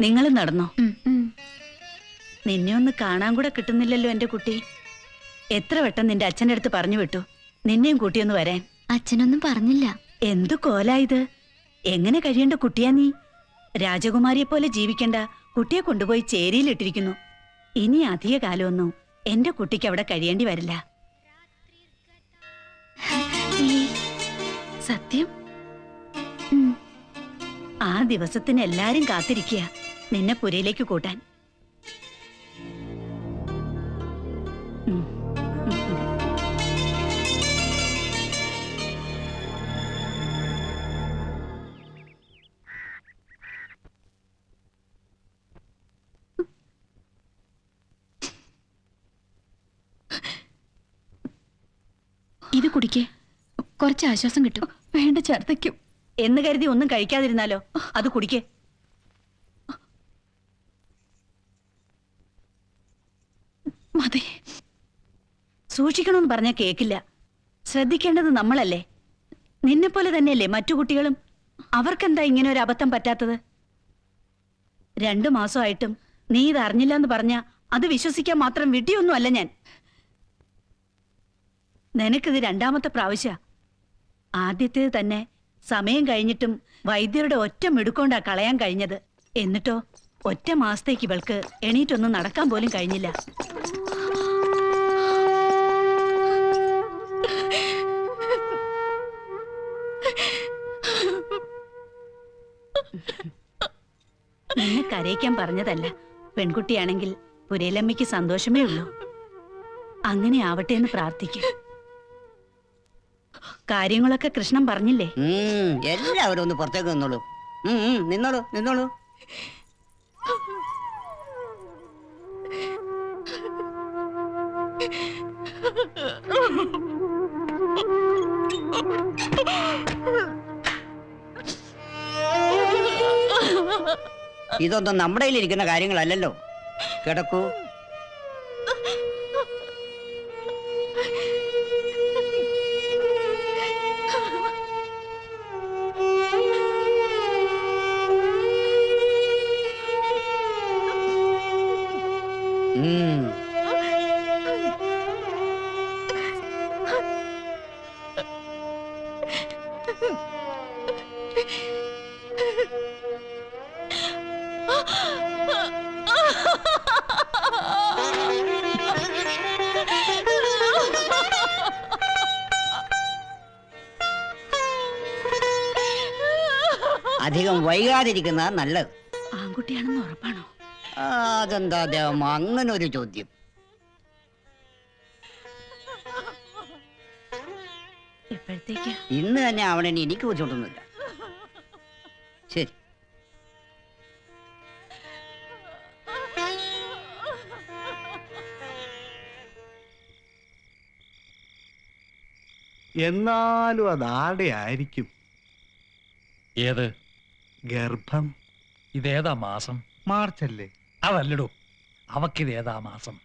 നിങ്ങൾ നടന്നോ? നിന്നെ ഒന്ന് കാണാൻ കൂടെ കിട്ടുന്നില്ലല്ലോ എന്റെ കുട്ടി. എത്ര വട്ടം നിന്റെ അച്ഛൻ്റെ അടുത്ത് പറഞ്ഞു വിട്ടു നിന്നെയും കൂട്ടിയൊന്ന് വരാൻ. അച്ഛനൊന്നും പറഞ്ഞില്ല. എന്തു കോലായത്? എങ്ങനെ കഴിയേണ്ട കുട്ടിയാ നീ? രാജകുമാരിയെ പോലെ ജീവിക്കണ്ട കുട്ടിയെ കൊണ്ടുപോയി ചേരിയിലിട്ടിരിക്കുന്നു. ഇനി അധിക കാലമൊന്നും എന്റെ കുട്ടിക്ക് അവിടെ കഴിയേണ്ടി വരില്ല. സത്യം? ആ ദിവസത്തിന് എല്ലാരും കാത്തിരിക്കുക നിന്നെ പുരയിലേക്ക് കൂട്ടാൻ. ഇത് കുടിക്കേ, കുറച്ച് ആശ്വാസം കിട്ടും. വേണ്ട, ഛർദ്ദിക്കും എന്ന് കരുതി ഒന്നും കഴിക്കാതിരുന്നാലോ? അത് കുടിക്കേ. മതി. സൂക്ഷിക്കണമെന്ന് പറഞ്ഞാൽ കേക്കില്ല. ശ്രദ്ധിക്കേണ്ടത് നമ്മളല്ലേ? നിന്നെപ്പോലെ തന്നെയല്ലേ മറ്റു കുട്ടികളും? അവർക്കെന്താ ഇങ്ങനെ ഒരു അബദ്ധം പറ്റാത്തത്? 2 മാസമായിട്ടും നീ ഇത് അറിഞ്ഞില്ല എന്ന് പറഞ്ഞ അത് വിശ്വസിക്കാൻ മാത്രം വിട്ടിയൊന്നും അല്ല ഞാൻ. നിനക്കിത് 2ാമത്തെ പ്രാവശ്യ. ആദ്യത്തേത് തന്നെ സമയം കഴിഞ്ഞിട്ടും വൈദ്യരുടെ ഒറ്റ മിടുക്കൊണ്ടാ കളയാൻ കഴിഞ്ഞത്. എന്നിട്ടോ 1 മാസത്തേക്ക് ഇവൾക്ക് എണീറ്റൊന്നും നടക്കാൻ പോലും കഴിഞ്ഞില്ല. നിന്നെ കരയിക്കാൻ പറഞ്ഞതല്ല. പെൺകുട്ടിയാണെങ്കിൽ പുരയിലമ്മയ്ക്ക് സന്തോഷമേ ഉള്ളൂ. അങ്ങനെ ആവട്ടെ എന്ന് പ്രാർത്ഥിക്കും. കാര്യങ്ങളൊക്കെ കൃഷ്ണൻ പറഞ്ഞില്ലേ? എല്ലാവരും ഒന്ന് പുറത്തേക്ക് നിന്നോളൂ. നിന്നോളൂ നിന്നോളൂ. ഇതൊന്നും നമ്മുടെ കയ്യിലിരിക്കുന്ന കാര്യങ്ങളല്ലല്ലോ. കിടക്കൂ. അധികം വൈകാതിരിക്കുന്ന നല്ലത്. ആൺകുട്ടിയാണെന്ന് ഉറപ്പാണോ? അതെന്താ ദേവം അങ്ങനെ ഒരു ചോദ്യം? എപ്പോഴത്തേക്ക്? ഇന്ന് തന്നെ ആവണേന് എനിക്ക് ബുദ്ധിമുട്ടൊന്നുമില്ല. ശരി. എന്നാലും അതാടെ ആയിരിക്കും. ഏത് ഗർഭം? ഇതേതാ മാസം? മാർച്ചല്ലേ? അതല്ലടോ, അവക്കിതേതാ മാസം?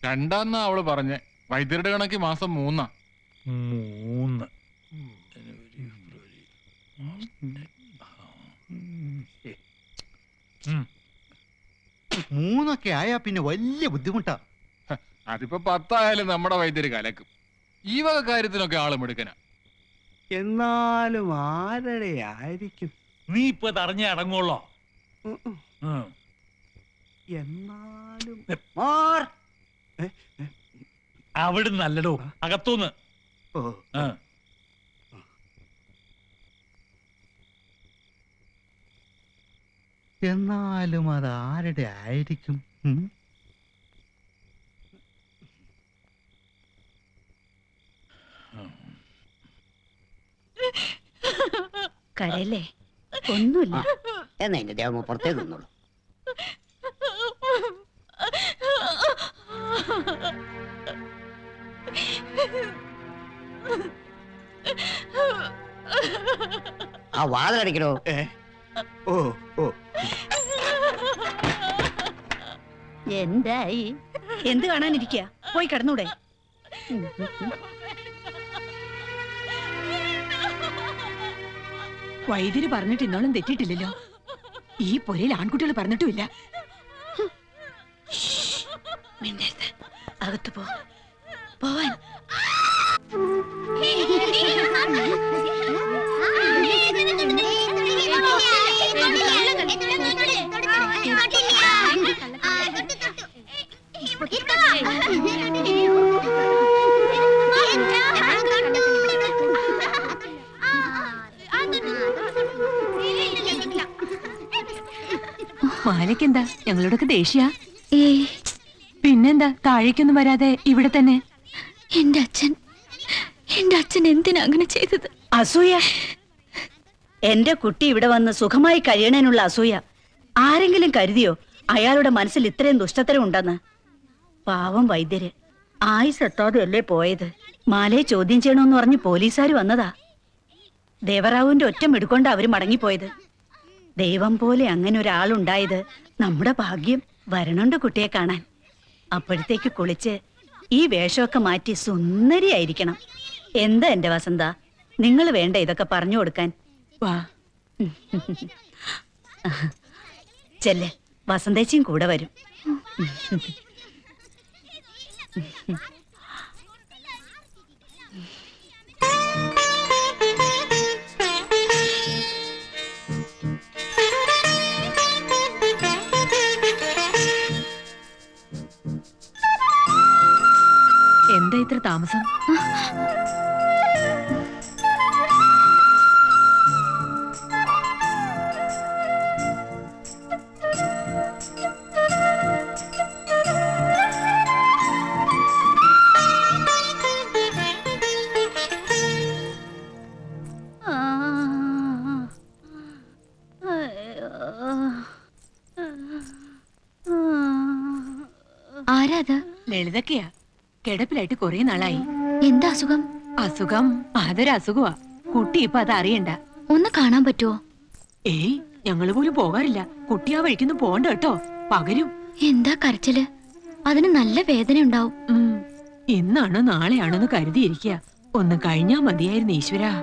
2 അവള് പറഞ്ഞേ. വൈദ്യരുടെ കണക്ക് മാസം 3. 3. മൂന്നൊക്കെ ആയാ പിന്നെ വലിയ ബുദ്ധിമുട്ടാ. അതിപ്പോ 10 ആയാലും നമ്മുടെ വൈദ്യര് കലക്കും. ഈ വക കാര്യത്തിനൊക്കെ ആള് മിടുക്കനാ. എന്നാലും ആരുടെ ആയിരിക്കും? നീ ഇപ്പൊ തറഞ്ഞ അടങ്ങുള്ളോ? എന്നാലും അവിടുന്ന് നല്ലടോ, അകത്തൂന്ന്. എന്നാലും അതാരുടെ ആയിരിക്കും? കരയല്ലേ? ഒന്നുമില്ല. എന്നാ എന്റെ ദേവമ പുറത്തേക്ക് നിന്നോളൂ. ആ വാതിലടിക്കണോ? ഓ ഓ എന്തായി? എന്ത് കാണാനിരിക്കുക? പോയി കിടന്നൂടെ? വൈദ്യര് പറഞ്ഞിട്ട് ഇന്നോളം തെറ്റിയിട്ടില്ലല്ലോ. ഈ പൊരയിൽ ആൺകുട്ടികൾ പറഞ്ഞിട്ടുമില്ല. മിണ്ടരുത്. അകത്ത് പോവാൻ. മാലയ്ക്കെന്താ ഞങ്ങളോടൊക്കെ ദേഷ്യ? പിന്നെന്താ താഴേക്കൊന്നും വരാതെ ഇവിടെ തന്നെ? എന്റെ അച്ഛൻ എന്തിനാ അങ്ങനെ ചെയ്തത്? അസൂയ. എന്റെ കുട്ടി ഇവിടെ വന്ന് സുഖമായി കഴിയണേനുള്ള അസൂയ. ആരെങ്കിലും കരുതിയോ അയാളുടെ മനസ്സിൽ ഇത്രയും ദുഷ്ടത്തരം ഉണ്ടെന്ന്? പാവം വൈദ്യര് ആയുസ് എത്താതെയല്ലേ പോയത്. മാലയെ ചോദ്യം ചെയ്യണമെന്ന് പറഞ്ഞ് പോലീസുകാർ വന്നതാ. ദേവറാവുവിന്റെ ഒറ്റ മിടുക്കൊണ്ട അവര് മടങ്ങിപ്പോയത്. ദൈവം പോലെ അങ്ങനെ ഒരാളുണ്ടായത് നമ്മുടെ ഭാഗ്യം. വരണുണ്ട് കുട്ടിയെ കാണാൻ. അപ്പോഴത്തേക്ക് കുളിച്ച് ഈ വേഷമൊക്കെ മാറ്റി സുന്ദരിയായിരിക്കണം. എന്താ എന്റെ വസന്ത, നിങ്ങൾ വേണ്ട ഇതൊക്കെ പറഞ്ഞു കൊടുക്കാൻ? വാ. ചെല്ലെ, വസന്തേച്ചിയും കൂടെ വരും. എന്താ ഇത്ര താമസം? ആരാ അത്? ലളിതൊക്കെയാ. കിടപ്പിലായിട്ട് കുറെ നാളായി. എന്താ അസുഖം? അസുഖം അതൊരു അസുഖമാ. കുട്ടി ഇപ്പൊ അത് അറിയണ്ട. ഒന്ന് കാണാൻ പറ്റുമോ? ഏയ്, ഞങ്ങള് പോലും പോകാറില്ല. കുട്ടി ആ വഴിക്കൊന്നും പോണ്ട കേട്ടോ, പകരും. എന്താ കരച്ചില്? അതിന് നല്ല വേദന ഉണ്ടാവും. ഇന്നാണോ നാളെയാണോ എന്ന് കരുതിയിരിക്കുക. ഒന്ന് കഴിഞ്ഞാ മതിയായിരുന്നു ഈശ്വരാ.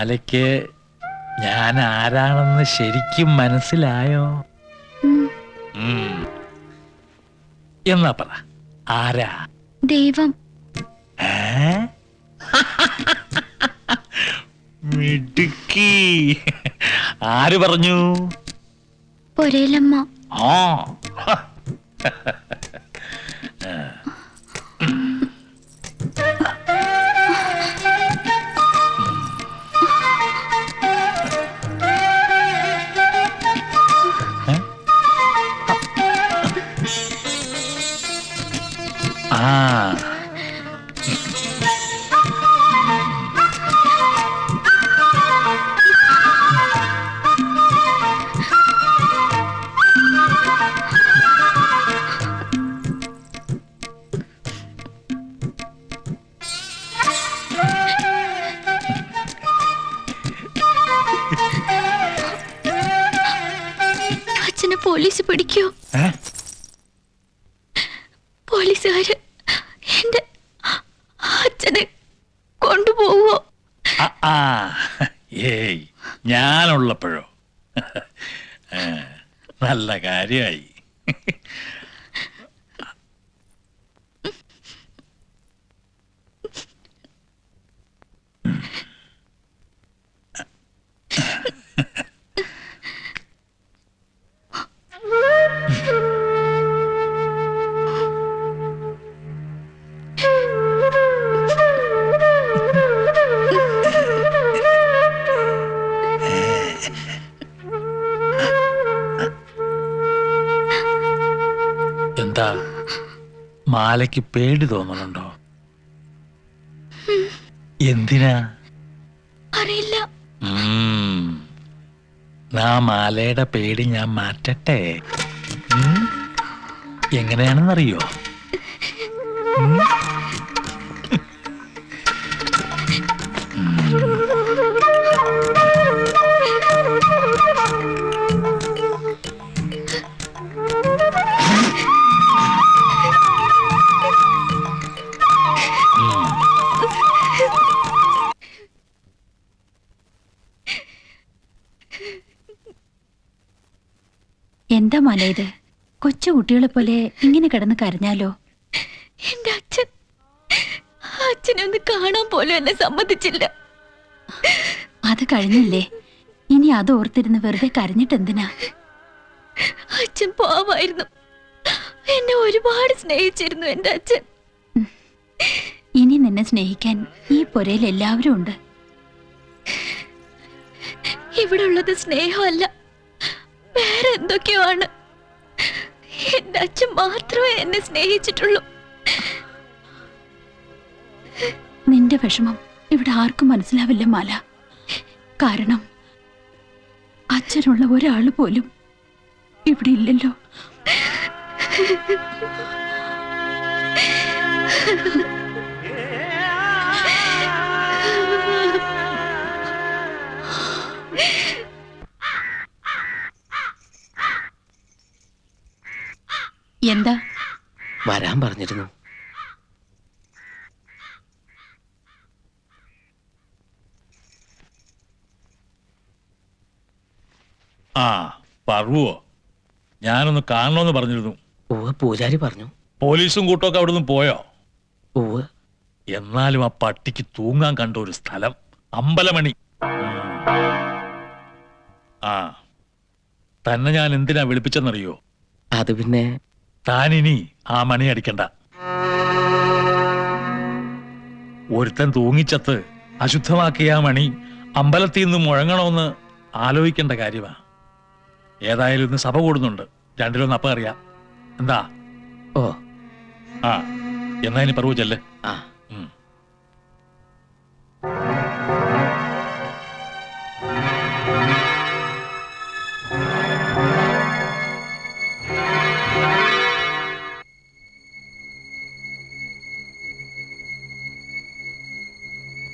മാലയ്ക്ക് ഞാൻ ആരാണെന്ന് ശരിക്കും മനസ്സിലായോ? ഉം, ഉം. എന്നാ പറ, ആരാ? ദൈവം. ഏ? മിടുക്കി. ആര് പറഞ്ഞു? പൊരേലമ്മ. ആ. ആ. അച്ഛനെ പോലീസ് പിടിക്കോ? ഏ? പോലീസുകാര് എന്റെ അച്ഛനെ കൊണ്ടുപോവോ? ആ, ആ. ഏയ്, ഞാനുള്ളപ്പോഴോ? നല്ല കാര്യമായി. എന്താ, മാലയ്ക്ക് പേടി തോന്നുന്നുണ്ടോ? എന്തിനാ? അറിയില്ല. ആ മാലയുടെ പേടി ഞാൻ മാറ്റട്ടെ. എങ്ങനെയാണെന്നറിയോ? എന്താ മോനെ ഇത്? കൊച്ചു കുട്ടികളെ പോലെ ഇങ്ങനെ കിടന്ന് കരഞ്ഞാലോ? എന്റെ അച്ഛനെ ഒന്ന് കാണാൻ പോലും എന്നെ സമ്മതിച്ചില്ല. അത് കഴിഞ്ഞില്ലേ, ഇനി അത് ഓർത്തിരുന്ന് വെറുതെ കരഞ്ഞിട്ടെന്തിനാ? അച്ഛൻ പാവായിരുന്നു. എന്നെ ഒരുപാട് സ്നേഹിച്ചിരുന്നു എന്റെ അച്ഛൻ. ഇനി നിന്നെ സ്നേഹിക്കാൻ ഈ പുരയിൽ എല്ലാവരും ഉണ്ട്. ഇവിടെ ഉള്ളത് സ്നേഹമല്ല, വേറെ എന്തൊക്കെയോ ആണ്. എന്റെ അച്ഛൻ മാത്രമേ എന്നെ സ്നേഹിച്ചിട്ടുള്ളൂ. നിന്റെ വിഷമം ഇവിടെ ആർക്കും മനസ്സിലാവില്ല മാല. കാരണം അച്ഛനുള്ള ഒരാള് പോലും ഇവിടെ ഇല്ലല്ലോ. എന്താ? വരാൻ പറഞ്ഞിരുന്നു. ആ, പറവോ? ഞാനൊന്ന് കാണണമെന്ന് പറഞ്ഞിരുന്നു. ഉവ്വ്, പൂജാരി പറഞ്ഞു. പോലീസും കൂട്ടമൊക്കെ അവിടെ നിന്ന് പോയോ? ഉവ്വ്. എന്നാലും ആ പട്ടിക്ക് തൂങ്ങാൻ കണ്ട ഒരു സ്ഥലം അമ്പലമണി. ആ, തന്നെ ഞാൻ എന്തിനാ വിളിപ്പിച്ചെന്നറിയോ? അത് പിന്നെ താനിനി ആ മണി അടിക്കണ്ട. ഒരുത്തൻ തൂങ്ങിച്ചത്ത് അശുദ്ധമാക്കിയ ആ മണി അമ്പലത്തിൽ നിന്ന് മുഴങ്ങണമെന്ന് ആലോചിക്കേണ്ട കാര്യമാ. ഏതായാലും ഇന്ന് സഭ കൂടുന്നുണ്ട്, രണ്ടിലൊന്ന് അപ്പം അറിയാം. എന്താ? ഓ ആ, എന്നാ ഇനി പറവൂ ചെല്ല്. ആ